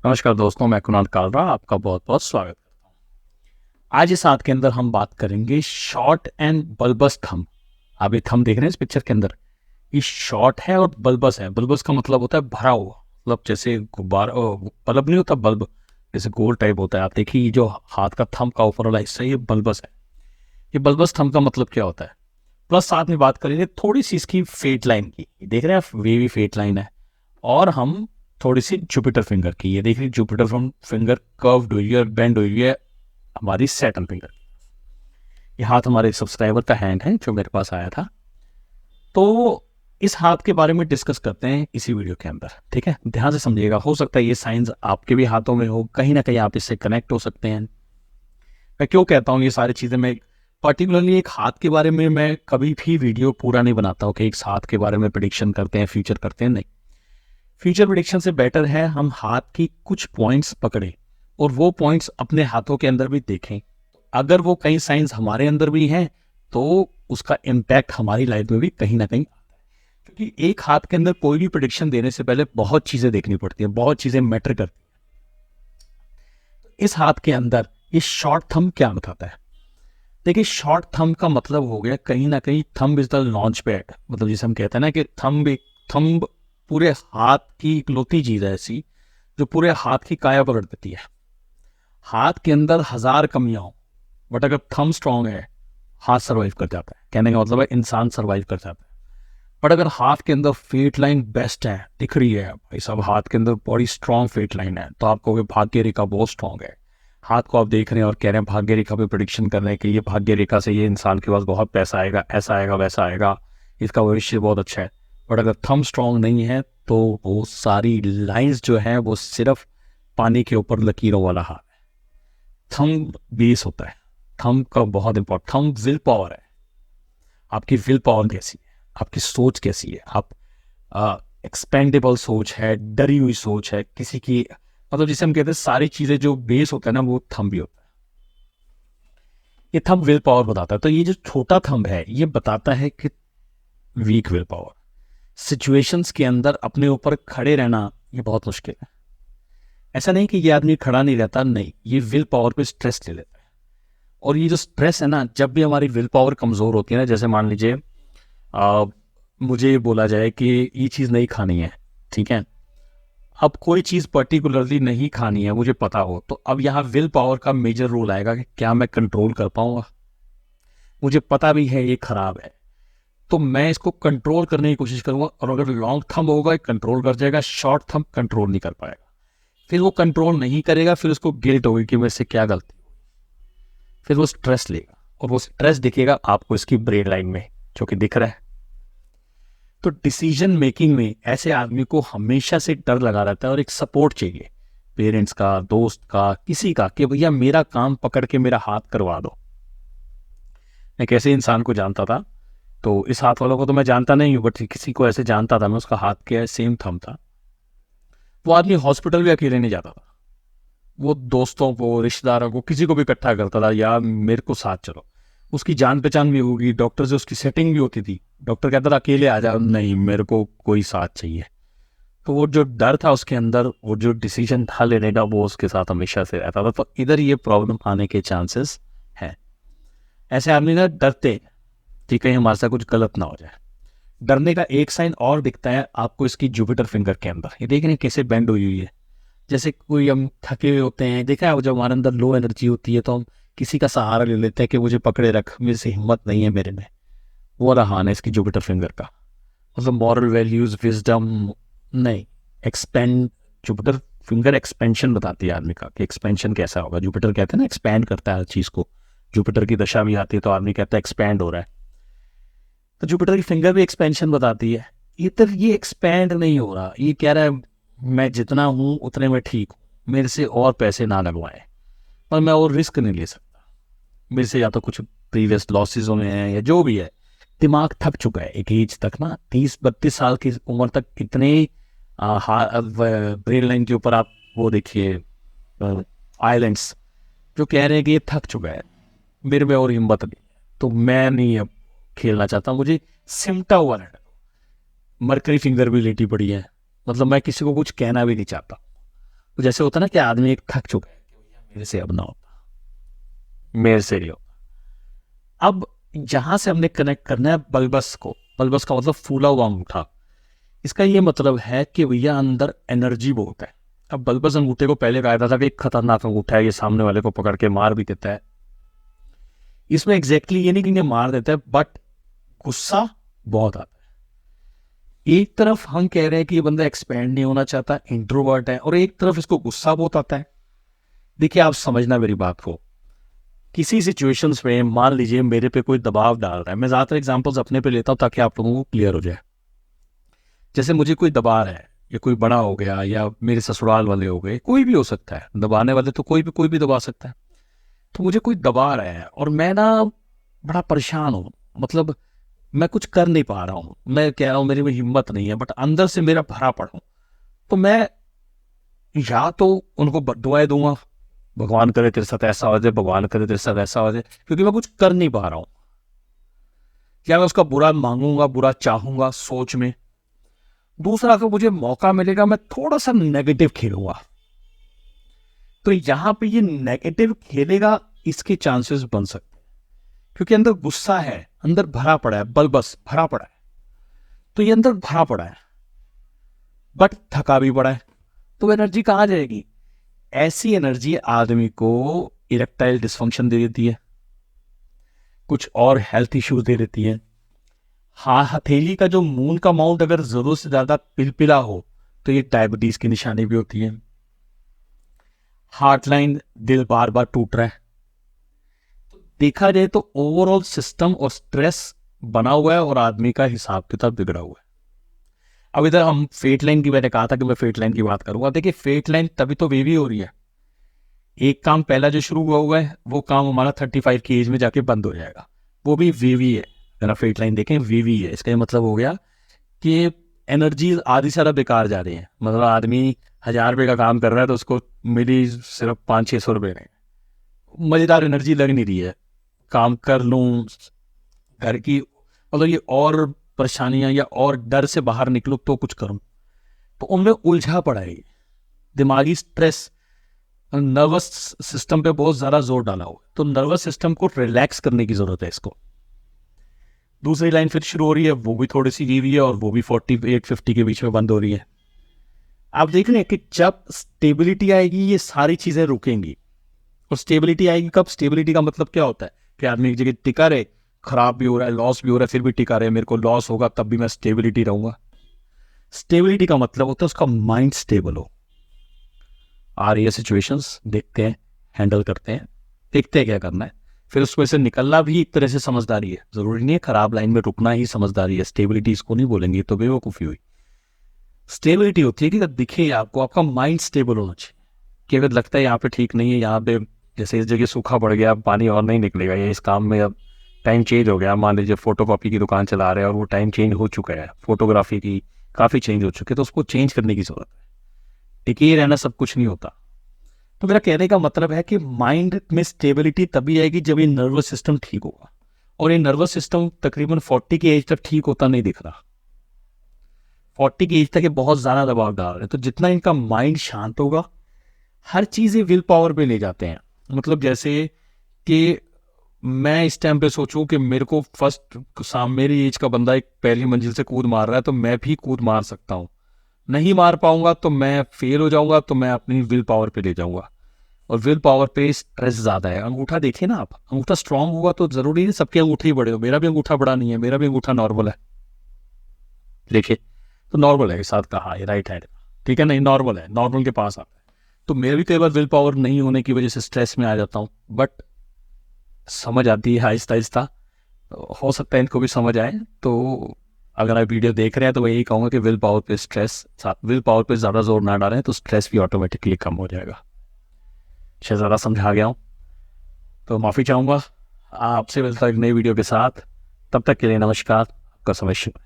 नमस्कार दोस्तों, मैं कुणाल कालरा आपका बहुत बहुत स्वागत करता हूँ। आज इस हाथ के अंदर हम बात करेंगे शॉर्ट एंड बल्बस थंब। आप ये थंब देख रहे हैं इस पिक्चर के अंदर, ये शॉर्ट है और बल्बस है। बल्बस का मतलब होता है भरा हुआ, मतलब जैसे गुब्बारा बल्ब नहीं होता, बल्ब जैसे गोल टाइप होता है। आप देखिए ये जो हाथ का थंब का ऊपर वाला हिस्सा है, ये बल्बस है। ये बल्बस थंब का मतलब क्या होता है। प्लस साथ में बात करेंगे थोड़ी सी इसकी फेट लाइन की। देख रहे हैं आप, वेवी फेट लाइन है। और हम थोड़ी सी जुपिटर फिंगर की, ये देखिए जुपिटर फिंगर कर्व्ड हुई है और बेंड हुई है हमारी सैटर्न फिंगर। ये हाथ हमारे सब्सक्राइबर का हैंड है जो मेरे पास आया था। तो इस हाथ के बारे में डिस्कस करते हैं इसी वीडियो के अंदर, ठीक है। ध्यान से समझिएगा, हो सकता है ये साइंस आपके भी हाथों में हो, कहीं ना कहीं आप इससे कनेक्ट हो सकते हैं। मैं क्यों कहता हूँ ये सारी चीजें, मैं पर्टिकुलरली एक हाथ के बारे में मैं कभी भी वीडियो पूरा नहीं बनाता हूँ कि एक हाथ के बारे में प्रिडिक्शन करते हैं, फ्यूचर करते हैं, नहीं। फ्यूचर प्रिडिक्शन से बेटर है हम हाथ की कुछ पॉइंट्स पकड़ें और वो पॉइंट्स अपने हाथों के अंदर भी देखें। अगर वो कई साइंस हमारे अंदर भी हैं तो उसका इम्पैक्ट हमारी लाइफ में भी कहीं ना कहीं आता है। क्योंकि एक हाथ के अंदर कोई भी प्रिडिक्शन देने से पहले बहुत चीजें देखनी पड़ती हैं, बहुत चीजें मैटर करती हैं। इस हाथ के अंदर ये शॉर्ट थंब क्या बताता है। देखिए, शॉर्ट थंब का मतलब हो गया कहीं ना कहीं thumb is the launch pad. मतलब जिसे हम कहते हैं ना कि थंब पूरे हाथ की इकलौती चीज है ऐसी जो पूरे हाथ की काया पलट देती है। हाथ के अंदर हजार कमियां हो, बट अगर थंब स्ट्रांग है हाथ सर्वाइव कर जाता है। कहने का मतलब है इंसान सर्वाइव कर जाता है। बट अगर हाथ के अंदर फेट लाइन बेस्ट है, दिख रही है भाई साहब, हाथ के अंदर बड़ी स्ट्रांग फेट लाइन है, तो आपको भाग्य रेखा बहुत स्ट्रांग है। हाथ को आप देख रहे हैं और कह रहे हैं भाग्य रेखा पे प्रिडिक्शन कर रहे हैं कि ये भाग्य रेखा से ये इंसान के पास बहुत पैसा आएगा, ऐसा आएगा, वैसा आएगा, इसका भविष्य बहुत अच्छा है। बट अगर थंब स्ट्रांग नहीं है तो वो सारी लाइंस जो है वो सिर्फ पानी के ऊपर लकीरों वाला हाथ है। थंब बेस होता है, थंब का बहुत इंपॉर्टेंट। थंब विल पावर है। आपकी विल पावर कैसी है, आपकी सोच कैसी है, आप एक्सपेंडेबल सोच है, डरी हुई सोच है किसी की, मतलब जिसे हम कहते हैं सारी चीजें जो बेस होता है ना वो थंब भी होता है। ये थंब विल पावर बताता है। तो ये जो छोटा थंब है ये बताता है कि वीक विल पावर, सिचुएशंस के अंदर अपने ऊपर खड़े रहना ये बहुत मुश्किल है। ऐसा नहीं कि ये आदमी खड़ा नहीं रहता, नहीं, ये विल पावर पे स्ट्रेस ले लेता है। और ये जो स्ट्रेस है ना, जब भी हमारी विल पावर कमजोर होती है ना, जैसे मान लीजिए मुझे बोला जाए कि ये चीज नहीं खानी है, ठीक है। अब कोई चीज पर्टिकुलरली नहीं खानी है मुझे पता हो, तो अब यहाँ विल पावर का मेजर रोल आएगा कि क्या मैं कंट्रोल कर पाऊंगा। मुझे पता भी है ये खराब है, तो मैं इसको कंट्रोल करने की कोशिश करूंगा। और अगर लॉन्ग थंब होगा कंट्रोल कर जाएगा, शॉर्ट थंब कंट्रोल नहीं कर पाएगा। फिर वो कंट्रोल नहीं करेगा, फिर उसको गिल्ट होगी कि मेरे से क्या गलती, फिर वो स्ट्रेस लेगा और वो स्ट्रेस दिखेगा आपको इसकी ब्रेन लाइन में जो कि दिख रहा है। तो डिसीजन मेकिंग में ऐसे आदमी को हमेशा से डर लगा रहता है और एक सपोर्ट चाहिए, पेरेंट्स का, दोस्त का, किसी का, कि भैया मेरा काम पकड़ के मेरा हाथ करवा दो। मैं कैसे इंसान को जानता था, तो इस हाथ वालों को तो मैं जानता नहीं हूँ, बट किसी को ऐसे जानता था मैं, उसका हाथ के सेम थंब था। वो आदमी हॉस्पिटल भी अकेले नहीं जाता था, वो दोस्तों को, रिश्तेदारों को, किसी को भी इकट्ठा करता था, यार मेरे को साथ चलो। उसकी जान पहचान भी होगी, डॉक्टर से उसकी सेटिंग भी होती थी। डॉक्टर कहता था अकेले आ जाओ, नहीं मेरे को कोई साथ चाहिए। तो वो जो डर था उसके अंदर, वो जो डिसीजन था लेने का, वो उसके साथ हमेशा से रहता था। तो इधर ये प्रॉब्लम आने के चांसेस हैं। ऐसे आदमी ना डरते हैं कि कहीं हमारे साथ कुछ गलत ना हो जाए। डरने का एक साइन और दिखता है आपको इसकी जुपिटर फिंगर के अंदर। ये देख रहे हैं कैसे बेंड हुई हुई है, जैसे कोई हम थके हुए होते हैं। देखा है, जब हमारे अंदर लो एनर्जी होती है तो हम किसी का सहारा ले लेते हैं कि मुझे पकड़े रख, मेरे से हिम्मत नहीं है मेरे में। वो रहा है इसकी जुपिटर फिंगर का। मतलब मॉरल वैल्यूज, विजडम नहीं, एक्सपेंड। जुपिटर फिंगर एक्सपेंशन बताती है आदमी का कि एक्सपेंशन कैसा होगा। जुपिटर कहते हैं ना एक्सपैंड करता है हर चीज को। जुपिटर की दशा भी आती है तो आदमी कहता है एक्सपैंड हो रहा है। तो जुपिटर की फिंगर भी एक्सपेंशन बताती है। इधर ये एक्सपैंड नहीं हो रहा, ये कह रहा है मैं जितना हूं उतने में ठीक हूं, मेरे से और पैसे ना लगवाए, पर मैं और रिस्क नहीं ले सकता। मेरे से या तो कुछ प्रीवियस लॉसेस हुए हैं या जो भी है, दिमाग थक चुका है एक एज तक ना, 30-32 साल की उम्र तक इतने ब्रेन लाइन के ऊपर आप वो देखिए आइलैंड्स जो कह रहे हैं कि ये थक चुका है, मेरे में और हिम्मत नहीं है, तो मैं नहीं अब खेलना चाहता, मुझे सिमटा हुआ रहना दो। मरकरी फिंगर भी लेटी पड़ी है, मतलब मैं किसी को कुछ कहना भी नहीं चाहता। तो जैसे होता है ना कि आदमी एक थक चुका है कि भैया मेरे से अब ना होता, मेरे से नहीं होता। अब जहां से हमने कनेक्ट करना है बल्बस को, बल्बस का मतलब फूला हुआ अंगूठा। इसका ये मतलब है कि भैया अंदर एनर्जी बहुत है। अब बल्बस अंगूठे को पहले कहा था कि एक खतरनाक अंगूठा है, ये सामने वाले को पकड़ के मार भी देता है। इसमें एग्जैक्टली ये नहीं कि ये मार देता है, बट गुस्सा बहुत आता है। एक तरफ हम कह रहे हैं कि ये बंदा एक्सपेंड नहीं होना चाहता, इंट्रोवर्ट है, और एक तरफ इसको गुस्सा बहुत आता है। देखिए आप समझना मेरी बात को, किसी सिचुएशंस में मान लीजिए मेरे पे कोई दबाव डाल रहा है, मैं ज्यादातर एग्जांपल्स अपने पे लेता हूं ताकि आप लोगों को क्लियर हो जाए। जैसे मुझे कोई दबा रहा है, या कोई बड़ा हो गया, या मेरे ससुराल वाले हो गए, कोई भी हो सकता है, दबाने वाले तो कोई भी दबा सकता है। तो मुझे कोई दबा रहा है और मैं ना बड़ा परेशान हूँ, मतलब मैं कुछ कर नहीं पा रहा हूँ, मैं कह रहा हूँ मेरे में हिम्मत नहीं है, बट अंदर से मेरा भरा पड़ा हूँ। तो मैं या तो उनको दुआएं दूंगा, भगवान करे तेरे साथ ऐसा हो जाए, भगवान करे तेरे साथ ऐसा हो जाए, क्योंकि मैं कुछ कर नहीं पा रहा हूँ। या मैं उसका बुरा मांगूंगा, बुरा चाहूंगा सोच में। दूसरा, अगर मुझे मौका मिलेगा मैं थोड़ा सा नेगेटिव खेलूंगा। तो यहां पे ये नेगेटिव खेलेगा, इसके चांसेस बन सकते हैं, क्योंकि अंदर गुस्सा है, अंदर भरा पड़ा है, बल्बस भरा पड़ा है। तो ये अंदर भरा पड़ा है बट थका भी पड़ा है, तो एनर्जी कहां जाएगी? ऐसी एनर्जी आदमी को इरेक्टाइल डिसफंक्शन दे देती है, कुछ और हेल्थ इश्यूज दे देती है। हाँ, हथेली का जो मून का माउंट अगर जरूरत से ज्यादा पिलपिला हो तो ये डायबिटीज की निशानी भी होती है। हार्ट लाइन, दिल बार बार टूट रहा है। तो देखा जाए तो ओवरऑल सिस्टम और स्ट्रेस बना हुआ है और आदमी का हिसाब किताब बिगड़ा हुआ है। अब इधर हम फेट लाइन की, मैंने कहा था कि मैं फेट लाइन की बात करूंगा। देखिए फेट लाइन तभी तो वेवी हो रही है, एक काम पहला जो शुरू हुआ है वो काम हमारा 35 की एज में जाके बंद हो जाएगा, वो भी वेवी है। अगर आप फेट लाइन देखें वेवी है, इसका मतलब हो गया कि एनर्जी आधी सारा बेकार जा रही है। मतलब आदमी 1000 रुपये का काम कर रहा है तो उसको मिली सिर्फ 500-600 रुपये में, मजेदार एनर्जी लग नहीं रही है। काम कर लूं, घर की मतलब ये और परेशानियां या और डर से बाहर निकलूं तो कुछ करूं, तो उनमें उलझा पड़ा है। दिमागी स्ट्रेस, नर्वस सिस्टम पे बहुत ज्यादा जोर डाला हुआ है, तो नर्वस सिस्टम को रिलैक्स करने की जरूरत है इसको। दूसरी लाइन फिर शुरू हो रही है, वो भी थोड़ी सी वीवी है और वो भी 48-50 के बीच में बंद हो रही है। आप देख रहे हैं कि जब स्टेबिलिटी आएगी ये सारी चीजें रुकेंगी। और स्टेबिलिटी आएगी कब? स्टेबिलिटी का मतलब क्या होता है कि आदमी एक जगह टिका रहे, खराब भी हो रहा है, लॉस भी हो रहा है, फिर भी टिका रहे, मेरे को लॉस होगा तब भी मैं स्टेबिलिटी रहूंगा। स्टेबिलिटी का मतलब होता है उसका माइंड स्टेबल हो। आ रही है सिचुएशंस, देखते हैं, हैंडल करते हैं, देखते हैं क्या करना है, फिर उसमें से निकलना भी एक तरह से समझदारी है। जरूरी नहीं है खराब लाइन में रुकना ही समझदारी है, स्टेबिलिटी इसको नहीं बोलेंगे, तो बेवकूफ़ी हुई। स्टेबिलिटी होती है कि जब दिखे आपको, आपका माइंड स्टेबल होना चाहिए, कि अगर लगता है यहाँ पे ठीक नहीं है, यहाँ पे जैसे इस जगह सूखा पड़ गया, पानी और नहीं निकलेगा, या इस काम में अब टाइम चेंज हो गया, मान लीजिए फोटोकॉपी की दुकान चला रहे हैं और वो टाइम चेंज हो चुका है, फोटोग्राफी की काफ़ी चेंज हो चुकी है, तो उसको चेंज करने की जरूरत है। टिके रहना सब कुछ नहीं होता। तो मेरा कहने का मतलब है कि माइंड में स्टेबिलिटी तभी आएगी जब ये नर्वस सिस्टम ठीक होगा, और ये नर्वस सिस्टम तकरीबन 40 की एज तक ठीक होता नहीं दिख रहा। 40 की एज तक ये बहुत ज्यादा दबाव डाल रहे हैं, तो जितना इनका माइंड शांत होगा, हर चीज ये विल पावर पे ले जाते हैं। मतलब जैसे कि मैं इस टाइम पे सोचूं कि मेरे को मेरी एज का बंदा एक पहली मंजिल से कूद मार रहा है, तो मैं भी कूद मार सकता हूँ। नहीं मार पाऊंगा तो मैं फेल हो जाऊंगा, तो मैं अपनी विल पावर पे ले जाऊंगा। और विल पावर पे स्ट्रेस ज्यादा है। अंगूठा देखिए ना आप, अंगूठा स्ट्रांग होगा तो जरूरी है सबके अंगूठे ही बड़े हो। मेरा भी अंगूठा बड़ा नहीं है, मेरा भी अंगूठा नॉर्मल है, देखिए तो नॉर्मल है, साथ का हाँ, ये राइट हैंड, ठीक है, नहीं नॉर्मल है, नॉर्मल के पास आता है। तो मेरे भी कई बार विल पावर नहीं होने की वजह से स्ट्रेस में आ जाता हूँ, बट समझ आती है आहिस्ता आहिस्ता। हो सकता है इनको भी समझ आए। तो अगर आप वीडियो देख रहे हैं तो मैं यही कहूँगा कि विल पावर पे विल पावर पे ज़्यादा जोर ना डालें, तो स्ट्रेस भी ऑटोमेटिकली कम हो जाएगा। शायद ज़्यादा समझा गया हूँ तो माफ़ी चाहूँगा। आपसे मिलता एक नई वीडियो के साथ, तब तक के लिए नमस्कार, आपका समय शुभ।